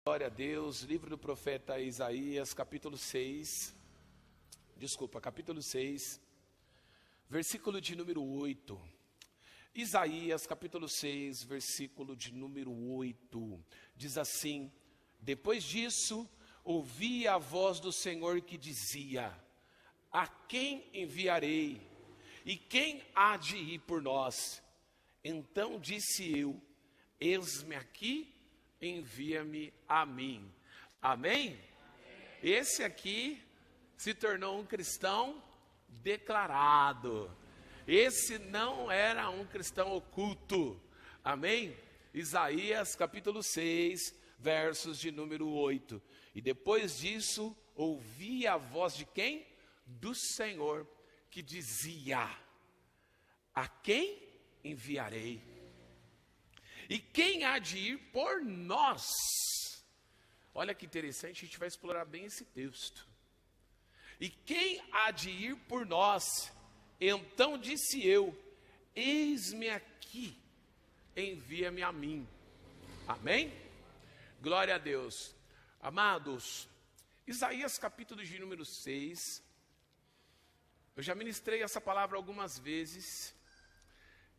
Glória a Deus, livro do profeta Isaías, capítulo 6, versículo de número 8. Isaías, capítulo 6, versículo de número 8, diz assim: depois disso, ouvi a voz do Senhor que dizia: a quem enviarei? E quem há de ir por nós? Então disse eu: eis-me aqui, envia-me a mim. Amém? Esse aqui se tornou um cristão declarado. Esse não era um cristão oculto. Amém? Isaías capítulo 6, versos de número 8. E depois disso, ouvi a voz de quem? Do Senhor, que dizia: a quem enviarei? E quem há de ir por nós? Olha que interessante, a gente vai explorar bem esse texto. E quem há de ir por nós? Então disse eu: eis-me aqui, envia-me a mim. Amém? Glória a Deus. Amados, Isaías capítulo de número 6, eu já ministrei essa palavra algumas vezes,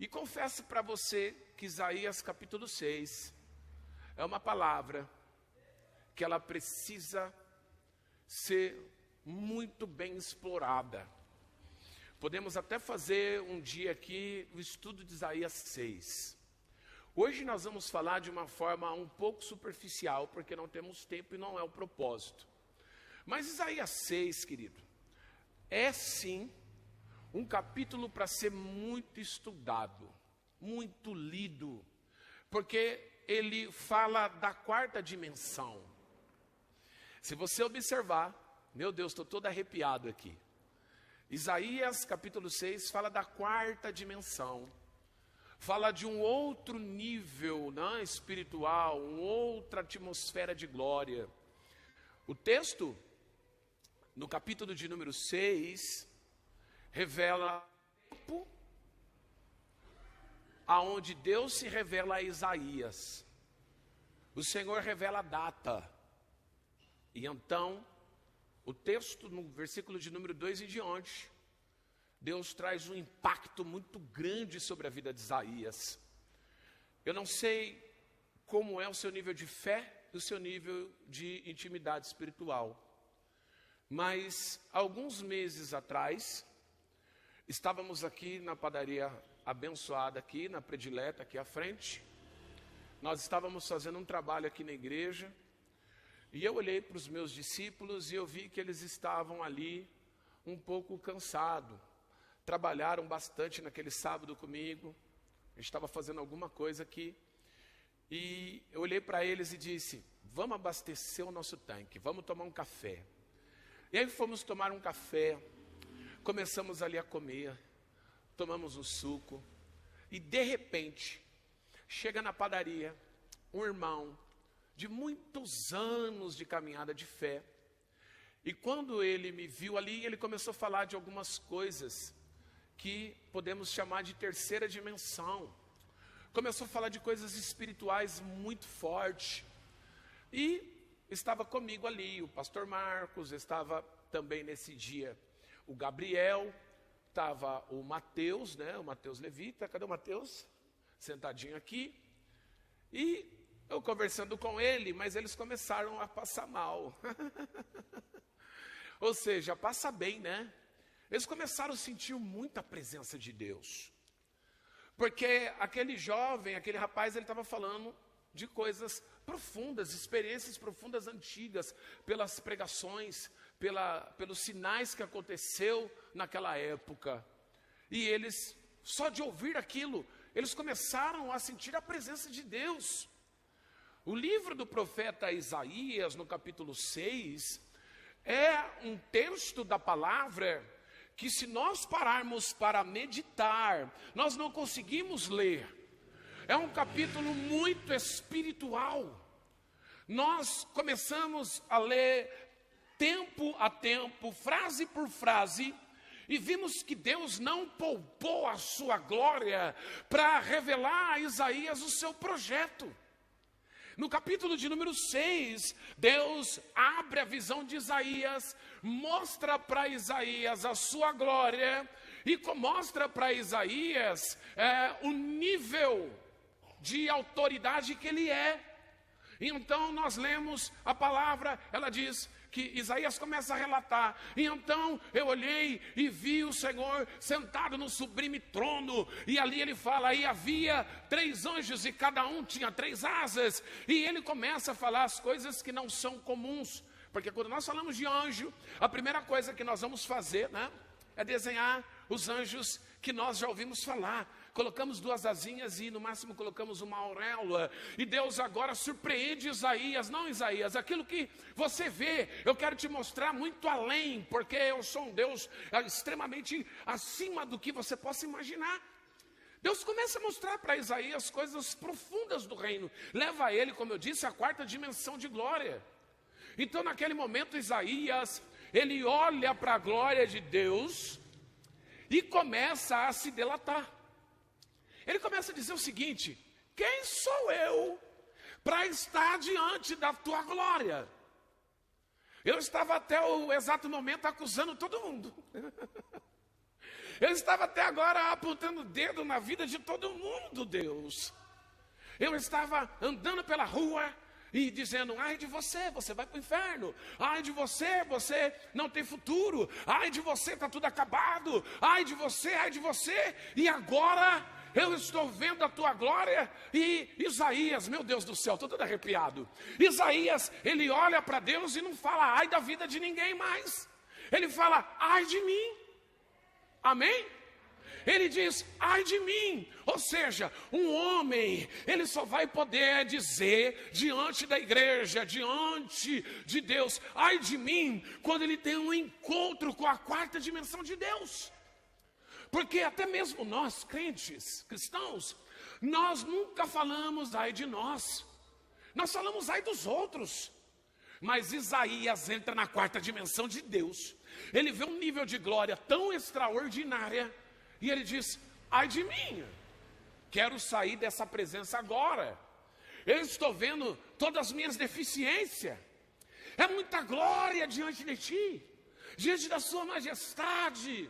e confesso para você que Isaías capítulo 6 é uma palavra que ela precisa ser muito bem explorada. Podemos até fazer um dia aqui o estudo de Isaías 6. Hoje nós vamos falar de uma forma um pouco superficial, porque não temos tempo e não é o propósito. Mas Isaías 6, querido, é sim um capítulo para ser muito estudado, muito lido, porque ele fala da quarta dimensão. Se você observar, meu Deus, estou todo arrepiado aqui. Isaías capítulo 6 fala da quarta dimensão, fala de um outro nível, né, espiritual, uma outra atmosfera de glória. O texto, no capítulo de número 6, revela o tempo aonde Deus se revela a Isaías. O Senhor revela a data. E então, o texto no versículo de número 2 em diante, Deus traz um impacto muito grande sobre a vida de Isaías. Eu não sei como é o seu nível de fé e o seu nível de intimidade espiritual, mas alguns meses atrás, estávamos aqui na padaria abençoada, aqui na Predileta, aqui à frente. Nós estávamos fazendo um trabalho aqui na igreja, e eu olhei para os meus discípulos e eu vi que eles estavam ali um pouco cansados. Trabalharam bastante naquele sábado comigo. A gente estava fazendo alguma coisa aqui. E eu olhei para eles e disse: vamos abastecer o nosso tanque, vamos tomar um café. E aí fomos tomar um café. Começamos ali a comer, tomamos um suco, e de repente, chega na padaria um irmão de muitos anos de caminhada de fé, e quando ele me viu ali, ele começou a falar de algumas coisas que podemos chamar de terceira dimensão, começou a falar de coisas espirituais muito fortes, e estava comigo ali o pastor Marcos, estava também nesse dia o Gabriel, estava o Mateus, né? O Mateus Levita. Cadê o Mateus? Sentadinho aqui. E eu conversando com ele, mas eles começaram a passar mal. Ou seja, passa bem, né? Eles começaram a sentir muita presença de Deus. Porque aquele jovem, aquele rapaz, ele estava falando de coisas profundas, experiências profundas antigas, pelas pregações, pelos sinais que aconteceu naquela época. E eles, só de ouvir aquilo, eles começaram a sentir a presença de Deus. O livro do profeta Isaías, no capítulo 6, é um texto da palavra que, se nós pararmos para meditar, nós não conseguimos ler. É um capítulo muito espiritual. Nós começamos a ler tempo a tempo, frase por frase, e vimos que Deus não poupou a sua glória para revelar a Isaías o seu projeto. No capítulo de número 6, Deus abre a visão de Isaías, mostra para Isaías a sua glória e mostra para Isaías o nível de autoridade que ele é. Então nós lemos a palavra, ela diz que Isaías começa a relatar: e então eu olhei e vi o Senhor sentado no sublime trono, e ali ele fala, e havia 3 anjos e cada um tinha 3 asas, e ele começa a falar as coisas que não são comuns, porque quando nós falamos de anjo, a primeira coisa que nós vamos fazer, né, é desenhar os anjos que nós já ouvimos falar. Colocamos 2 asinhas e no máximo colocamos uma auréola. E Deus agora surpreende Isaías. Não, Isaías, aquilo que você vê, eu quero te mostrar muito além, porque eu sou um Deus extremamente acima do que você possa imaginar. Deus começa a mostrar para Isaías coisas profundas do reino. Leva ele, como eu disse, à 4ª dimensão de glória. Então naquele momento Isaías, ele olha para a glória de Deus e começa a se delatar. Ele começa a dizer o seguinte: quem sou eu para estar diante da tua glória? Eu estava até o exato momento acusando todo mundo. Eu estava até agora apontando o dedo na vida de todo mundo, Deus. Eu estava andando pela rua e dizendo: ai de você, você vai para o inferno. Ai de você, você não tem futuro. Ai de você, está tudo acabado. Ai de você, ai de você. E agora eu estou vendo a tua glória. E Isaías, meu Deus do céu, estou todo arrepiado. Isaías, ele olha para Deus e não fala ai da vida de ninguém mais. Ele fala ai de mim. Amém? Ele diz ai de mim. Ou seja, um homem, ele só vai poder dizer diante da igreja, diante de Deus, ai de mim, quando ele tem um encontro com a 4ª dimensão de Deus. Porque até mesmo nós, crentes, cristãos, nós nunca falamos ai de nós. Nós falamos ai dos outros. Mas Isaías entra na 4ª dimensão de Deus. Ele vê um nível de glória tão extraordinária. E ele diz, ai de mim. Quero sair dessa presença agora. Eu estou vendo todas as minhas deficiências. É muita glória diante de ti. Diante da sua majestade.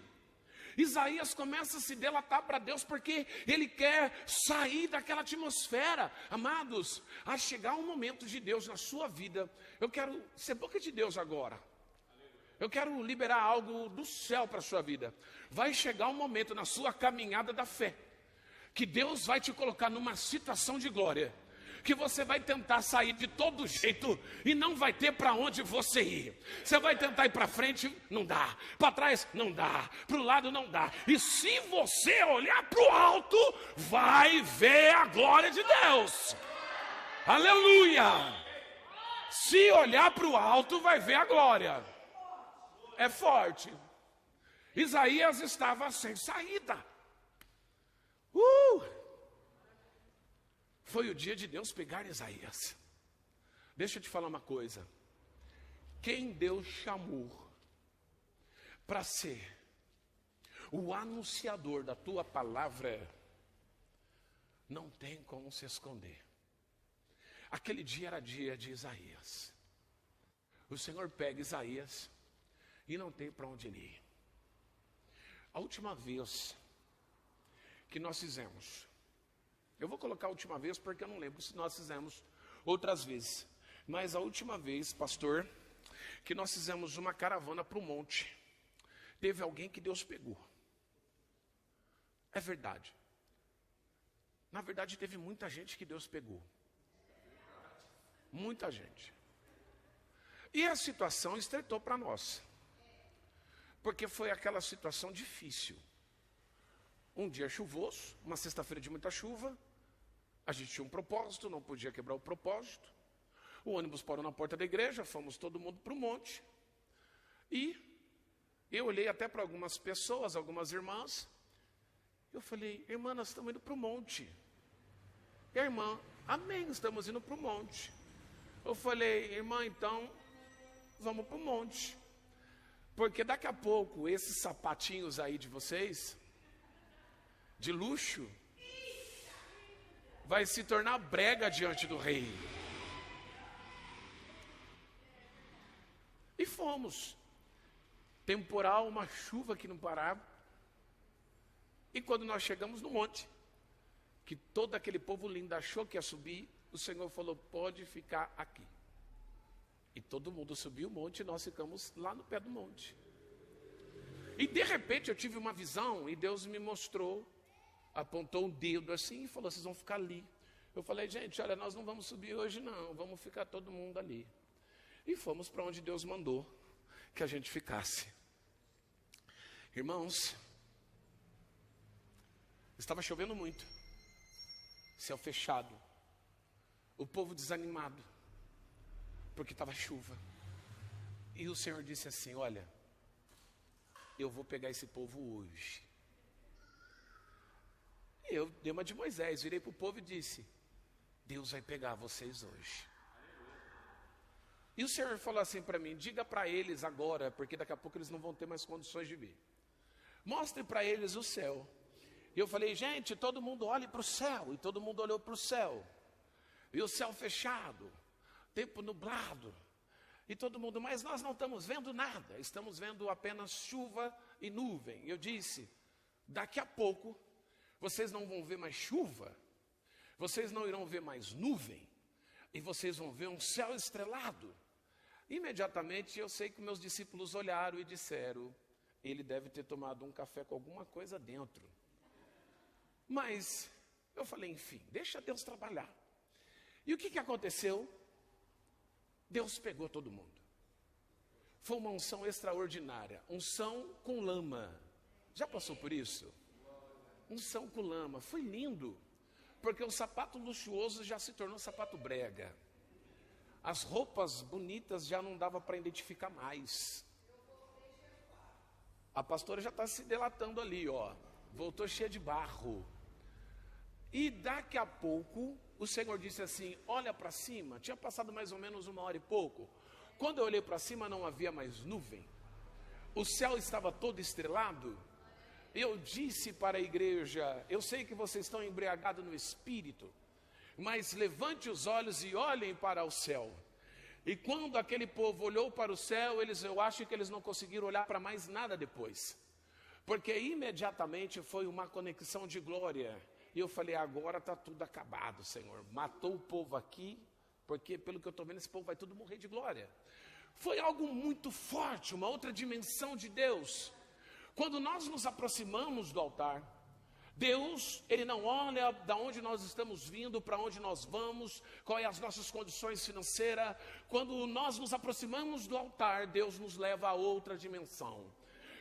Isaías começa a se delatar para Deus porque ele quer sair daquela atmosfera. Amados, a chegar um momento de Deus na sua vida, eu quero ser boca de Deus agora. Eu quero liberar algo do céu para a sua vida. Vai chegar um momento na sua caminhada da fé, que Deus vai te colocar numa situação de glória, que você vai tentar sair de todo jeito e não vai ter para onde você ir. Você vai tentar ir para frente, não dá. Para trás, não dá. Para o lado, não dá. E se você olhar para o alto, vai ver a glória de Deus. Aleluia! Se olhar para o alto, vai ver a glória. É forte. Isaías estava sem saída. Foi o dia de Deus pegar Isaías. Deixa eu te falar uma coisa. Quem Deus chamou para ser o anunciador da tua palavra, não tem como se esconder. Aquele dia era dia de Isaías. O Senhor pega Isaías e não tem para onde ele ir. A última vez que nós fizemos, eu vou colocar a última vez porque eu não lembro se nós fizemos outras vezes. Mas a última vez, pastor, que nós fizemos uma caravana para o monte, teve alguém que Deus pegou. É verdade. Na verdade, teve muita gente que Deus pegou. Muita gente. E a situação estreitou para nós. Porque foi aquela situação difícil. Um dia chuvoso, uma sexta-feira de muita chuva. A gente tinha um propósito, não podia quebrar o propósito. O ônibus parou na porta da igreja, fomos todo mundo para o monte. E eu olhei até para algumas pessoas, algumas irmãs. Eu falei, irmã, nós estamos indo para o monte. E a irmã, amém, estamos indo para o monte. Eu falei, irmã, então, vamos para o monte. Porque daqui a pouco, esses sapatinhos aí de vocês, de luxo, vai se tornar brega diante do rei. fomos. Temporal, uma chuva que não parava. E quando nós chegamos no monte, que todo aquele povo lindo achou que ia subir, o Senhor falou, pode ficar aqui. E todo mundo subiu o monte e nós ficamos lá no pé do monte. E de repente eu tive uma visão e Deus me mostrou, apontou um dedo assim e falou, vocês vão ficar ali. Eu falei, gente, olha, nós não vamos subir hoje não, vamos ficar todo mundo ali. E fomos para onde Deus mandou que a gente ficasse. Irmãos, estava chovendo muito, céu fechado, o povo desanimado, porque estava chuva. E o Senhor disse assim, olha, eu vou pegar esse povo hoje. E eu dei uma de Moisés, virei para o povo e disse, Deus vai pegar vocês hoje. E o Senhor falou assim para mim, diga para eles agora, porque daqui a pouco eles não vão ter mais condições de ver. Mostre para eles o céu. E eu falei, gente, todo mundo olhe para o céu. E todo mundo olhou para o céu. E o céu fechado, tempo nublado. E todo mundo, mas nós não estamos vendo nada. Estamos vendo apenas chuva e nuvem. Eu disse, daqui a pouco, vocês não vão ver mais chuva. Vocês não irão ver mais nuvem. E vocês vão ver um céu estrelado. Imediatamente eu sei que meus discípulos olharam e disseram, ele deve ter tomado um café com alguma coisa dentro. Mas eu falei, enfim, deixa Deus trabalhar. E o que aconteceu? Deus pegou todo mundo. Foi uma unção extraordinária, unção com lama. Já passou por isso? Unção com lama, foi lindo. Porque o sapato luxuoso já se tornou sapato brega. As roupas bonitas já não dava para identificar mais. A pastora já está se delatando ali, ó. Voltou cheia de barro. E daqui a pouco, o Senhor disse assim, olha para cima. Tinha passado mais ou menos 1 hora e pouco. Quando eu olhei para cima, não havia mais nuvem. O céu estava todo estrelado. Eu disse para a igreja, eu sei que vocês estão embriagados no espírito, mas levante os olhos e olhem para o céu. E quando aquele povo olhou para o céu, eu acho que eles não conseguiram olhar para mais nada depois. Porque imediatamente foi uma conexão de glória. E eu falei, agora está tudo acabado, Senhor. Matou o povo aqui, porque pelo que eu estou vendo, esse povo vai tudo morrer de glória. Foi algo muito forte, uma outra dimensão de Deus. Quando nós nos aproximamos do altar, Deus, Ele não olha de onde nós estamos vindo, para onde nós vamos, quais as nossas condições financeiras. Quando nós nos aproximamos do altar, Deus nos leva a outra dimensão.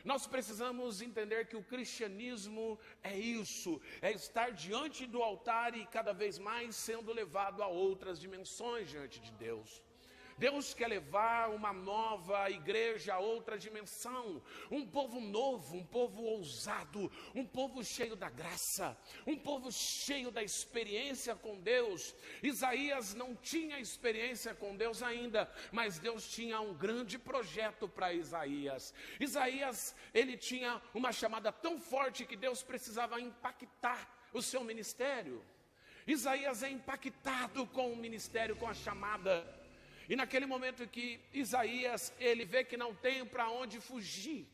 Nós precisamos entender que o cristianismo é isso, é estar diante do altar e cada vez mais sendo levado a outras dimensões diante de Deus. Deus quer levar uma nova igreja a outra dimensão, um povo novo, um povo ousado, um povo cheio da graça, um povo cheio da experiência com Deus. Isaías não tinha experiência com Deus ainda, mas Deus tinha um grande projeto para Isaías. Isaías, ele tinha uma chamada tão forte que Deus precisava impactar o seu ministério. Isaías é impactado com o ministério, com a chamada. E naquele momento que Isaías, ele vê que não tem para onde fugir,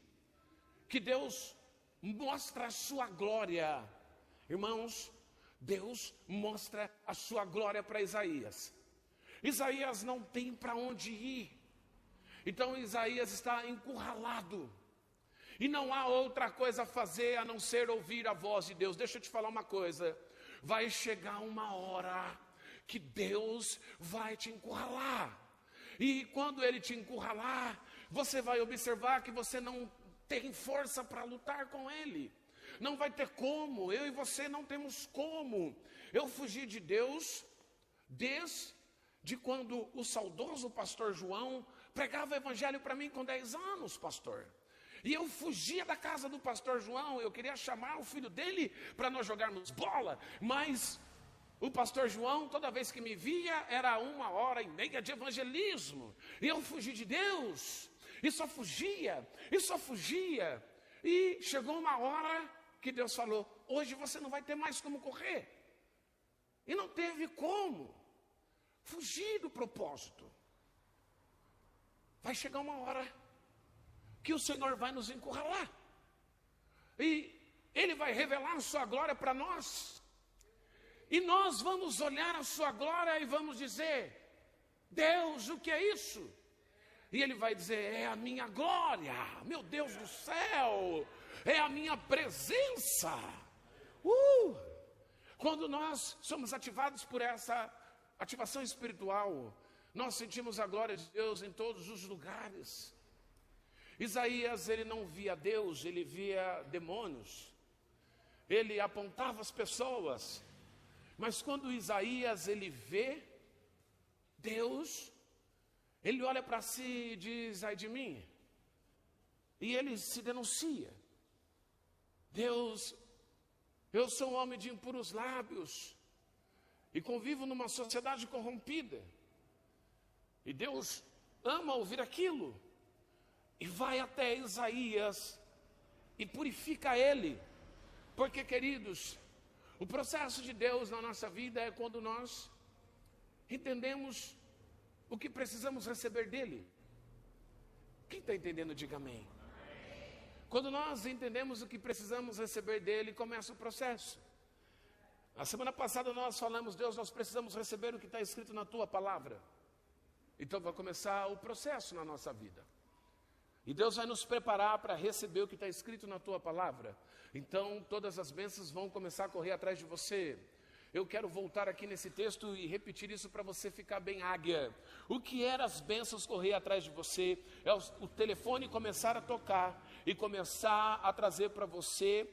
que Deus mostra a sua glória. Irmãos, Deus mostra a sua glória para Isaías. Isaías não tem para onde ir. Então Isaías está encurralado. E não há outra coisa a fazer a não ser ouvir a voz de Deus. Deixa eu te falar uma coisa. Vai chegar uma hora que Deus vai te encurralar. E quando Ele te encurralar, você vai observar que você não tem força para lutar com Ele. Não vai ter como, eu e você não temos como. Eu fugi de Deus desde quando o saudoso pastor João pregava o evangelho para mim com 10 anos, pastor. E eu fugia da casa do pastor João, eu queria chamar o filho dele para nós jogarmos bola, mas o pastor João, toda vez que me via, era 1h30 de evangelismo. E eu fugi de Deus. E só fugia. E chegou uma hora que Deus falou, hoje você não vai ter mais como correr. E não teve como. Fugir do propósito. Vai chegar uma hora que o Senhor vai nos encurralar. E Ele vai revelar a sua glória para nós. E nós vamos olhar a sua glória e vamos dizer: Deus, o que é isso? E Ele vai dizer: é a minha glória, meu Deus do céu, é a minha presença. Quando nós somos ativados por essa ativação espiritual, nós sentimos a glória de Deus em todos os lugares. Isaías, ele não via Deus, ele via demônios. Ele apontava as pessoas. Mas quando Isaías, ele vê Deus, ele olha para si e diz: ai de mim. E ele se denuncia: Deus, eu sou um homem de impuros lábios e convivo numa sociedade corrompida. E Deus ama ouvir aquilo. E vai até Isaías e purifica ele. Porque, queridos, o processo de Deus na nossa vida é quando nós entendemos o que precisamos receber dele. Quem está entendendo, diga amém. Quando nós entendemos o que precisamos receber dele, começa o processo. A semana passada nós falamos: Deus, nós precisamos receber o que está escrito na tua palavra. Então vai começar o processo na nossa vida. E Deus vai nos preparar para receber o que está escrito na tua palavra. Então todas as bênçãos vão começar a correr atrás de você. Eu quero voltar aqui nesse texto e repetir isso para você ficar bem águia. O que eram as bênçãos correr atrás de você? É o telefone começar a tocar e começar a trazer para você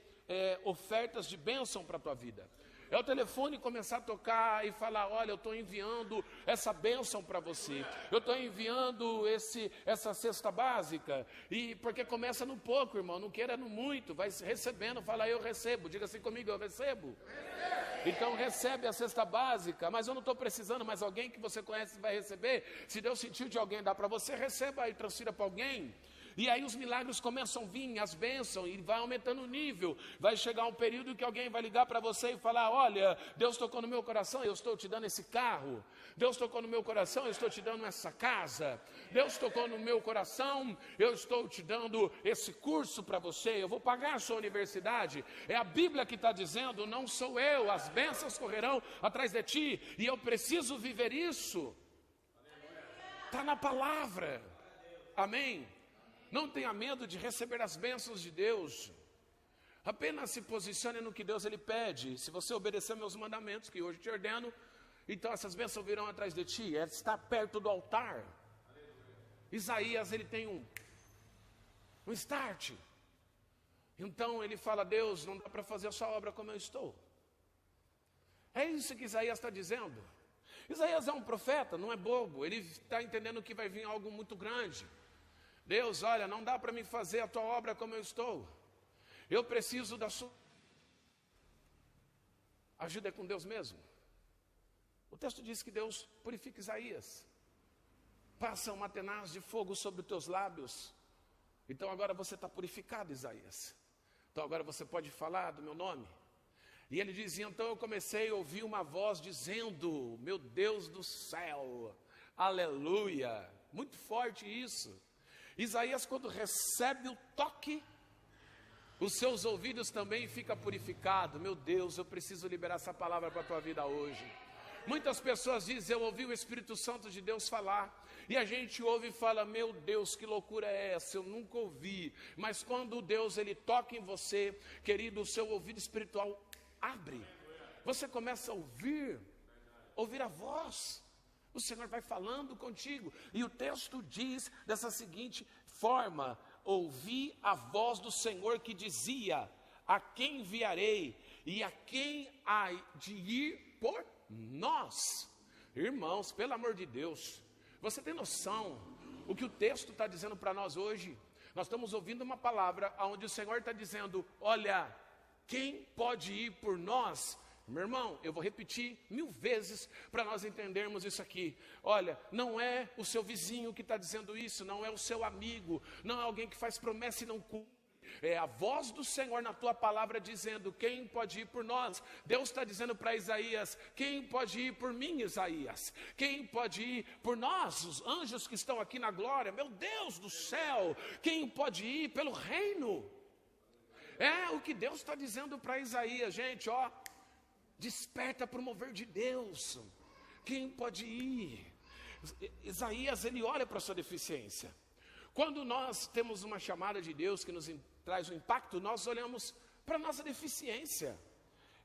ofertas de bênção para a tua vida. É o telefone começar a tocar e falar: olha, eu estou enviando essa bênção para você. Eu estou enviando essa cesta básica. E porque começa no pouco, irmão, não queira no muito. Vai recebendo, fala: eu recebo. Diga assim comigo: eu recebo. Então recebe a cesta básica. Mas eu não estou precisando, mas alguém que você conhece vai receber. Se Deus sentiu de alguém dar para você, receba e transfira para alguém. E aí os milagres começam a vir, as bênçãos, e vai aumentando o nível. Vai chegar um período que alguém vai ligar para você e falar: olha, Deus tocou no meu coração, eu estou te dando esse carro. Deus tocou no meu coração, eu estou te dando essa casa. Deus tocou no meu coração, eu estou te dando esse curso para você. Eu vou pagar a sua universidade. É a Bíblia que está dizendo, não sou eu. As bênçãos correrão atrás de ti. E eu preciso viver isso. Está na palavra. Amém? Não tenha medo de receber as bênçãos de Deus. Apenas se posicione no que Deus ele pede. Se você obedecer meus mandamentos, que hoje te ordeno, então essas bênçãos virão atrás de ti. É estar perto do altar. Isaías, ele tem um start. Então ele fala: Deus, não dá para fazer a sua obra como eu estou. É isso que Isaías está dizendo. Isaías é um profeta, não é bobo. Ele está entendendo que vai vir algo muito grande. Deus, olha, não dá para mim fazer a tua obra como eu estou. Eu preciso da sua ajuda. É com Deus mesmo. O texto diz que Deus purifica Isaías. Passa uma tenaz de fogo sobre os teus lábios. Então agora você está purificado, Isaías. Então agora você pode falar do meu nome. E ele dizia: então eu comecei a ouvir uma voz dizendo: meu Deus do céu, aleluia. Muito forte isso. Isaías, quando recebe o toque, os seus ouvidos também ficam purificados. Meu Deus, eu preciso liberar essa palavra para a tua vida hoje. Muitas pessoas dizem: eu ouvi o Espírito Santo de Deus falar. E a gente ouve e fala: meu Deus, que loucura é essa? Eu nunca ouvi. Mas quando Deus ele toca em você, querido, o seu ouvido espiritual abre. Você começa a ouvir a voz. O Senhor vai falando contigo. E o texto diz dessa seguinte forma: ouvi a voz do Senhor que dizia: a quem enviarei? E a quem há de ir por nós? Irmãos, pelo amor de Deus, você tem noção o que o texto está dizendo para nós hoje? Nós estamos ouvindo uma palavra onde o Senhor está dizendo: olha, quem pode ir por nós? Meu irmão, eu vou repetir 1000 vezes para nós entendermos isso aqui. Olha, não é o seu vizinho que está dizendo isso, não é o seu amigo, não é alguém que faz promessa e não cumpre. É a voz do Senhor na tua palavra dizendo: quem pode ir por nós? Deus está dizendo para Isaías: quem pode ir por mim, Isaías? Quem pode ir por nós, os anjos que estão aqui na glória? Meu Deus do céu, quem pode ir pelo reino? É o que Deus está dizendo para Isaías, gente, ó, desperta para o mover de Deus. Quem pode ir? Isaías, ele olha para a sua deficiência. Quando nós temos uma chamada de Deus que nos traz um impacto, nós olhamos para a nossa deficiência.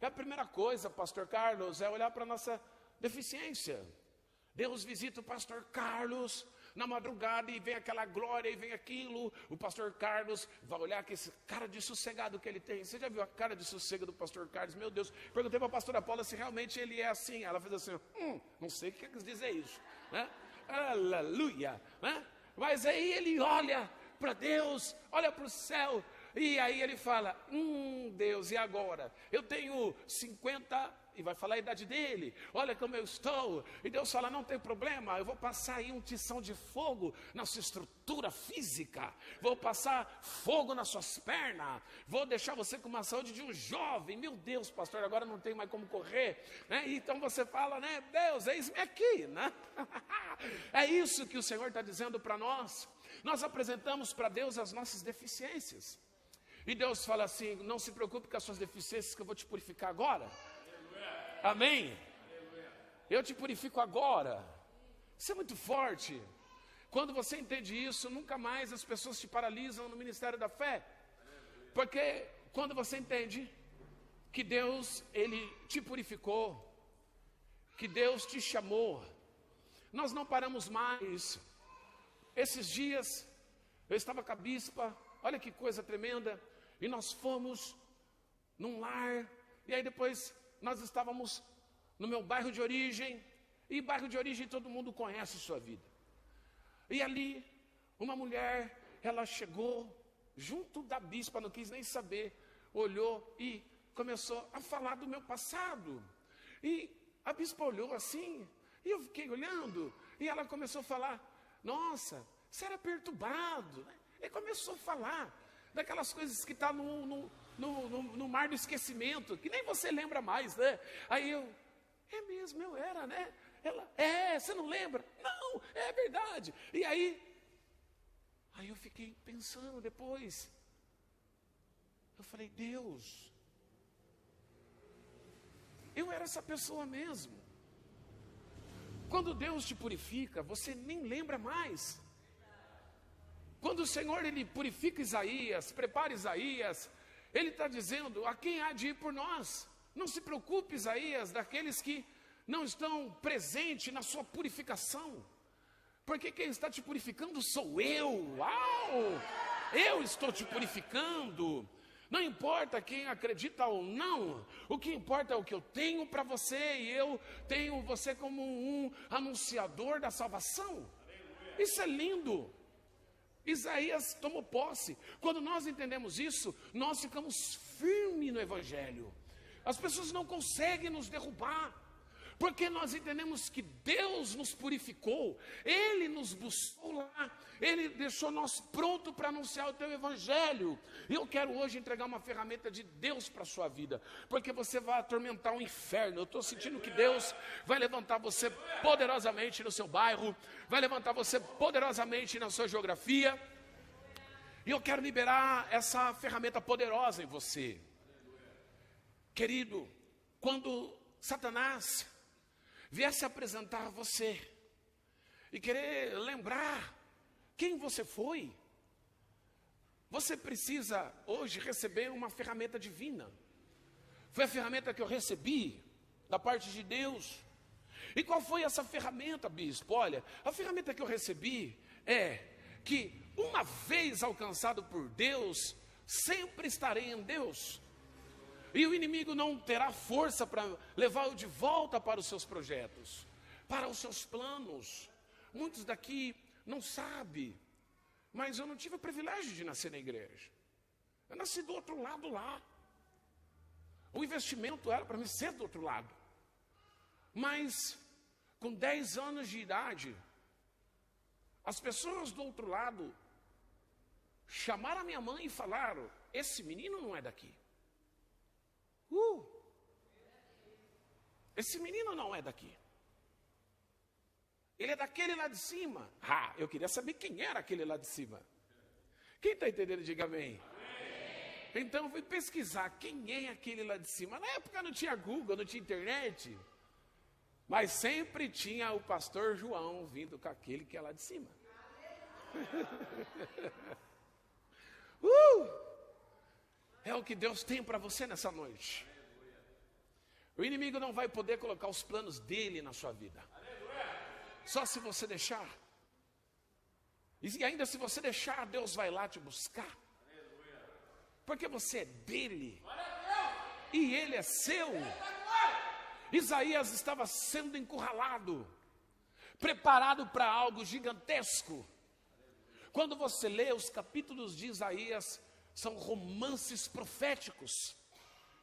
É a primeira coisa, pastor Carlos, é olhar para a nossa deficiência. Deus visita o pastor Carlos na madrugada e vem aquela glória e vem aquilo. O pastor Carlos vai olhar com esse cara de sossegado que ele tem. Você já viu a cara de sossego do pastor Carlos? Meu Deus, perguntei para a pastora Paula se realmente ele é assim. Ela fez assim, não sei o que quer dizer isso, né? Aleluia, né? Mas aí ele olha para Deus, olha para o céu, e aí ele fala, Deus, e agora? Eu tenho 50, e vai falar a idade dele, olha como eu estou. E Deus fala, não tem problema, eu vou passar aí um tição de fogo na sua estrutura física, vou passar fogo nas suas pernas, vou deixar você com uma saúde de um jovem. Meu Deus, pastor, agora não tem mais como correr, né? Então você fala, né, Deus, eis-me aqui, né? É isso que o Senhor está dizendo para nós. Nós apresentamos para Deus as nossas deficiências, e Deus fala assim, não se preocupe com as suas deficiências, que eu vou te purificar agora. Amém? Eu te purifico agora. Isso é muito forte. Quando você entende isso, nunca mais as pessoas te paralisam no ministério da fé. Porque quando você entende que Deus, Ele te purificou, que Deus te chamou, nós não paramos mais. Esses dias, eu estava com a bispa, olha que coisa tremenda, e nós fomos num lar, e aí depois nós estávamos no meu bairro de origem, e bairro de origem todo mundo conhece sua vida. E ali, uma mulher, ela chegou junto da bispa, não quis nem saber, olhou e começou a falar do meu passado. E a bispa olhou assim, e eu fiquei olhando, e ela começou a falar, nossa, você era perturbado, né? E começou a falar daquelas coisas que estão no mar do esquecimento, que nem você lembra mais, né? Aí eu, é mesmo, eu era, né? Ela, você não lembra? Não, é verdade. E aí eu fiquei pensando depois, eu falei, Deus, eu era essa pessoa mesmo. Quando Deus te purifica, você nem lembra mais. Quando o Senhor, Ele purifica Isaías, prepara Isaías, Ele está dizendo, a quem há de ir por nós? Não se preocupe, Isaías, daqueles que não estão presentes na sua purificação, porque quem está te purificando sou eu. Uau! Eu estou te purificando. Não importa quem acredita ou não, o que importa é o que eu tenho para você, e eu tenho você como um anunciador da salvação. Isso é lindo. Isaías tomou posse. Quando nós entendemos isso, nós ficamos firmes no Evangelho. As pessoas não conseguem nos derrubar, porque nós entendemos que Deus nos purificou, Ele nos buscou lá, Ele deixou nós pronto para anunciar o teu Evangelho. E eu quero hoje entregar uma ferramenta de Deus para a sua vida, porque você vai atormentar o inferno. Eu estou sentindo que Deus vai levantar você poderosamente no seu bairro, vai levantar você poderosamente na sua geografia, e eu quero liberar essa ferramenta poderosa em você. Querido, quando Satanás viesse apresentar a você e querer lembrar quem você foi, você precisa hoje receber uma ferramenta divina. Foi a ferramenta que eu recebi da parte de Deus. E qual foi essa ferramenta, bispo? Olha, a ferramenta que eu recebi é que uma vez alcançado por Deus, sempre estarei em Deus. E o inimigo não terá força para levá-lo de volta para os seus projetos, para os seus planos. Muitos daqui não sabem, mas eu não tive o privilégio de nascer na igreja. Eu nasci do outro lado lá. O investimento era para mim ser do outro lado. Mas, com 10 anos de idade, as pessoas do outro lado chamaram a minha mãe e falaram: esse menino não é daqui. Esse menino não é daqui. Ele é daquele lá de cima. Eu queria saber quem era aquele lá de cima. Quem está entendendo, diga amém. Então eu fui pesquisar quem é aquele lá de cima. Na época não tinha Google, não tinha internet. Mas sempre tinha o pastor João vindo com aquele que é lá de cima. É o que Deus tem para você nessa noite. O inimigo não vai poder colocar os planos dele na sua vida. Só se você deixar. E ainda se você deixar, Deus vai lá te buscar. Porque você é dele. E ele é seu. Isaías estava sendo encurralado, preparado para algo gigantesco. Quando você lê os capítulos de Isaías, são romances proféticos,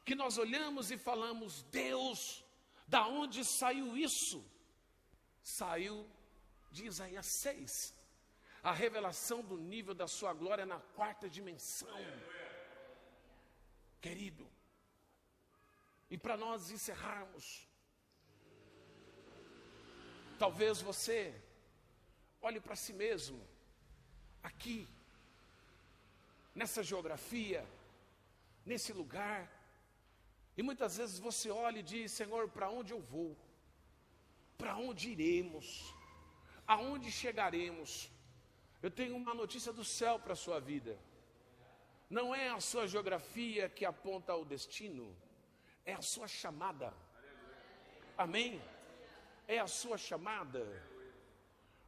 que nós olhamos e falamos: Deus, da onde saiu isso? Saiu de Isaías 6, a revelação do nível da sua glória na quarta dimensão. Querido, e para nós encerrarmos, talvez você olhe para si mesmo, aqui, nessa geografia, nesse lugar, e muitas vezes você olha e diz: Senhor, para onde eu vou? Para onde iremos? Aonde chegaremos? Eu tenho uma notícia do céu para a sua vida. Não é a sua geografia que aponta o destino, é a sua chamada. Amém? É a sua chamada.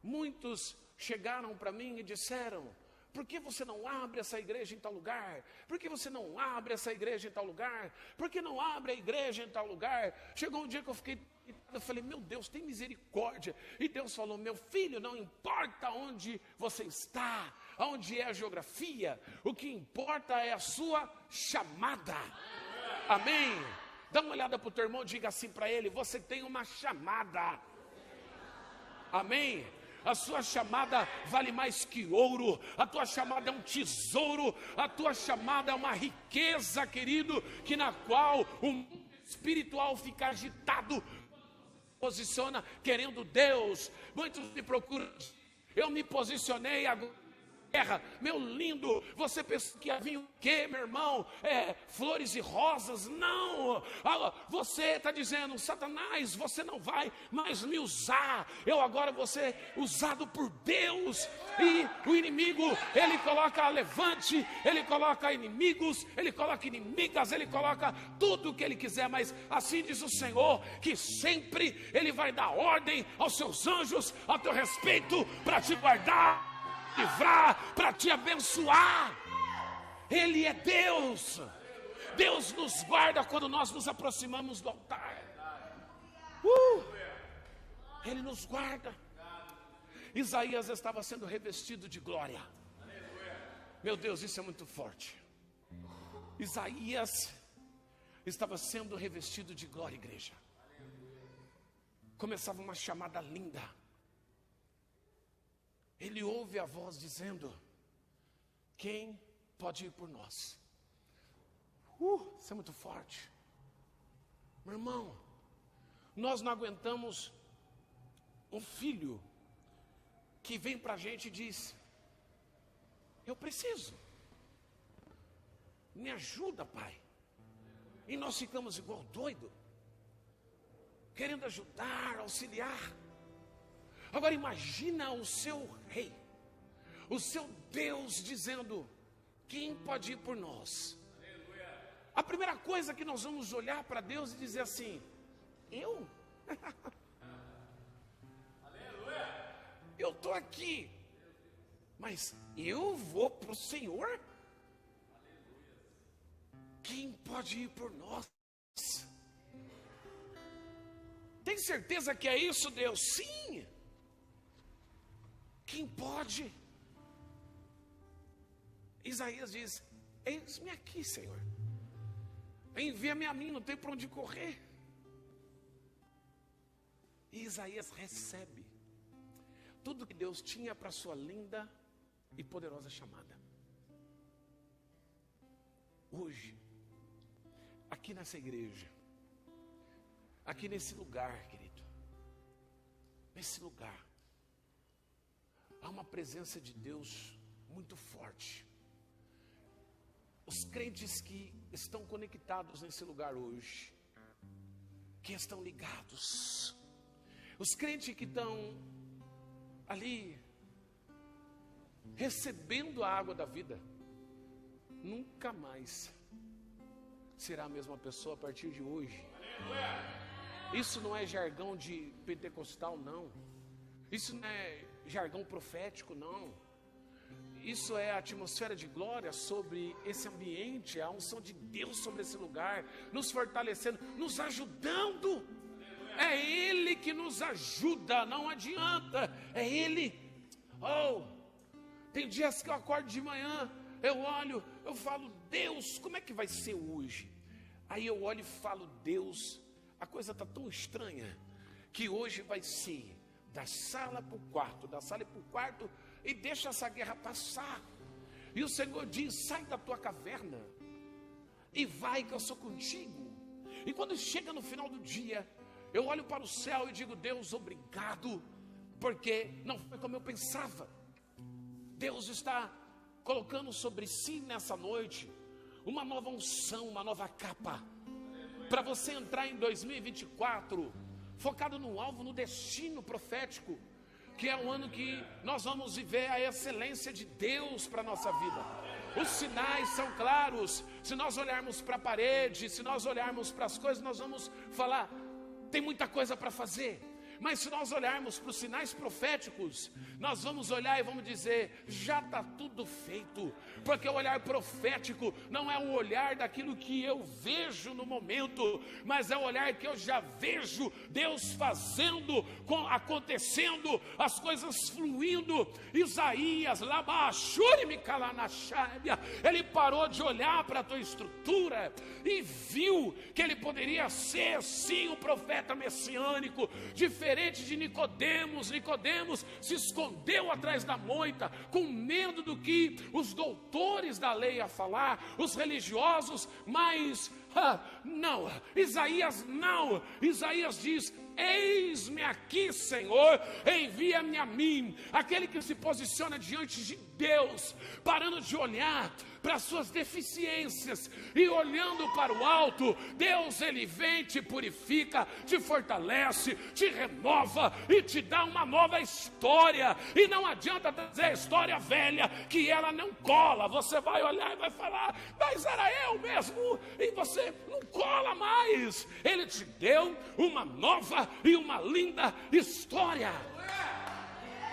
Muitos chegaram para mim e disseram: por que você não abre essa igreja em tal lugar? Por que você não abre essa igreja em tal lugar? Por que não abre a igreja em tal lugar? Chegou um dia que eu falei: meu Deus, tem misericórdia. E Deus falou: meu filho, não importa onde você está, onde é a geografia, o que importa é a sua chamada. Amém? Dá uma olhada para o teu irmão e diga assim para ele: você tem uma chamada. Amém? A sua chamada vale mais que ouro. A tua chamada é um tesouro. A tua chamada é uma riqueza, querido, que na qual o mundo espiritual fica agitado, posiciona querendo Deus. Muitos me procuram: eu me posicionei agora. Meu lindo, você pensou que havia o quê, meu irmão? Flores e rosas? Não. Você está dizendo: Satanás, você não vai mais me usar. Eu agora vou ser usado por Deus. E o inimigo, ele coloca levante, ele coloca inimigos, ele coloca inimigas, ele coloca tudo o que ele quiser. Mas assim diz o Senhor, que sempre ele vai dar ordem aos seus anjos a teu respeito, para te guardar, livrar, para te abençoar. Ele é Deus. Deus nos guarda quando nós nos aproximamos do altar. Ele nos guarda. Isaías estava sendo revestido de glória. Meu Deus, isso é muito forte. Isaías estava sendo revestido de glória, igreja. Começava uma chamada linda. Ele ouve a voz dizendo: quem pode ir por nós? Isso é muito forte. Meu irmão, nós não aguentamos um filho que vem para a gente e diz: eu preciso, me ajuda, pai. E nós ficamos igual doido, querendo ajudar, auxiliar. Agora imagina o seu rei, o seu Deus dizendo: quem pode ir por nós? A primeira coisa que nós vamos olhar para Deus e dizer assim: eu? Eu estou aqui, mas eu vou para o Senhor? Quem pode ir por nós? Tem certeza que é isso, Deus? Sim. Quem pode? Isaías diz: eis-me aqui, Senhor. Envia-me a mim, não tem para onde correr. E Isaías recebe tudo que Deus tinha para sua linda e poderosa chamada. Hoje, aqui nessa igreja, aqui nesse lugar, querido, nesse lugar, há uma presença de Deus muito forte. Os crentes que estão conectados nesse lugar hoje, que estão ligados, os crentes que estão ali, recebendo a água da vida, nunca mais será a mesma pessoa a partir de hoje. Isso não é jargão de pentecostal, não. Isso não é jargão profético, não. Isso é a atmosfera de glória sobre esse ambiente, a unção de Deus sobre esse lugar, nos fortalecendo, nos ajudando. É Ele que nos ajuda, não adianta, é Ele. Tem dias que eu acordo de manhã, eu olho, eu falo, Deus, como é que vai ser hoje? Aí eu olho e falo, Deus, a coisa está tão estranha, que hoje vai ser da sala para o quarto, da sala para o quarto, e deixa essa guerra passar. E o Senhor diz, sai da tua caverna, e vai que eu sou contigo. E quando chega no final do dia, eu olho para o céu e digo, Deus, obrigado, porque não foi como eu pensava. Deus está colocando sobre si nessa noite uma nova unção, uma nova capa, para você entrar em 2024 focado no alvo, no destino profético, que é o ano que nós vamos viver a excelência de Deus para a nossa vida. Os sinais são claros. Se nós olharmos para a parede, se nós olharmos para as coisas, nós vamos falar, tem muita coisa para fazer. Mas se nós olharmos para os sinais proféticos, nós vamos olhar e vamos dizer, já está tudo feito. Porque o olhar profético não é o olhar daquilo que eu vejo no momento, mas é o olhar que eu já vejo Deus fazendo, acontecendo, as coisas fluindo. Isaías, ele parou de olhar para a tua estrutura e viu que ele poderia ser sim o profeta messiânico, diferente de Nicodemos. Nicodemos se escondeu atrás da moita, com medo do que os doutores da lei iam falar, os religiosos, mas não, Isaías não. Isaías diz, eis-me aqui, Senhor, envia-me a mim. Aquele que se posiciona diante de Deus, parando de olhar para as suas deficiências e olhando para o alto. Deus, Ele vem, te purifica, te fortalece, te renova e te dá uma nova história. E não adianta dizer a história velha, que ela não cola. Você vai olhar e vai falar, mas era eu mesmo, e você não cola mais. Ele te deu uma nova e uma linda história.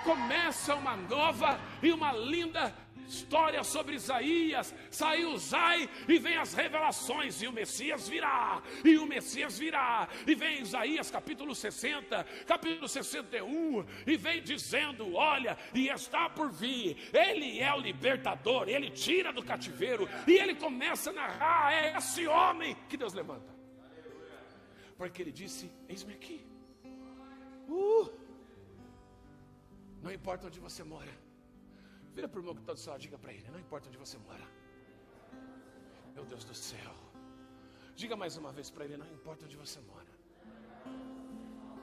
Começa uma nova e uma linda história sobre Isaías. Saiu Uzai e vem as revelações, e o Messias virá, e o Messias virá, e vem Isaías capítulo 60, capítulo 61, e vem dizendo, olha, e está por vir, ele é o libertador, ele tira do cativeiro, e ele começa a narrar, é esse homem que Deus levanta, porque ele disse, eis-me aqui. Não importa onde você mora, vira para o irmão que está do seu lado, diga para ele, não importa onde você mora, meu Deus do céu, diga mais uma vez para ele, não importa onde você mora,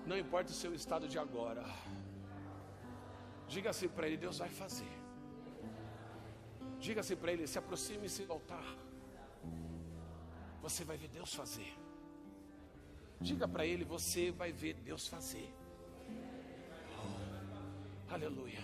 não importa o seu estado de agora, diga assim para ele, Deus vai fazer. Diga assim para ele, se aproxime-se do altar, você vai ver Deus fazer. Diga para ele, você vai ver Deus fazer. Aleluia.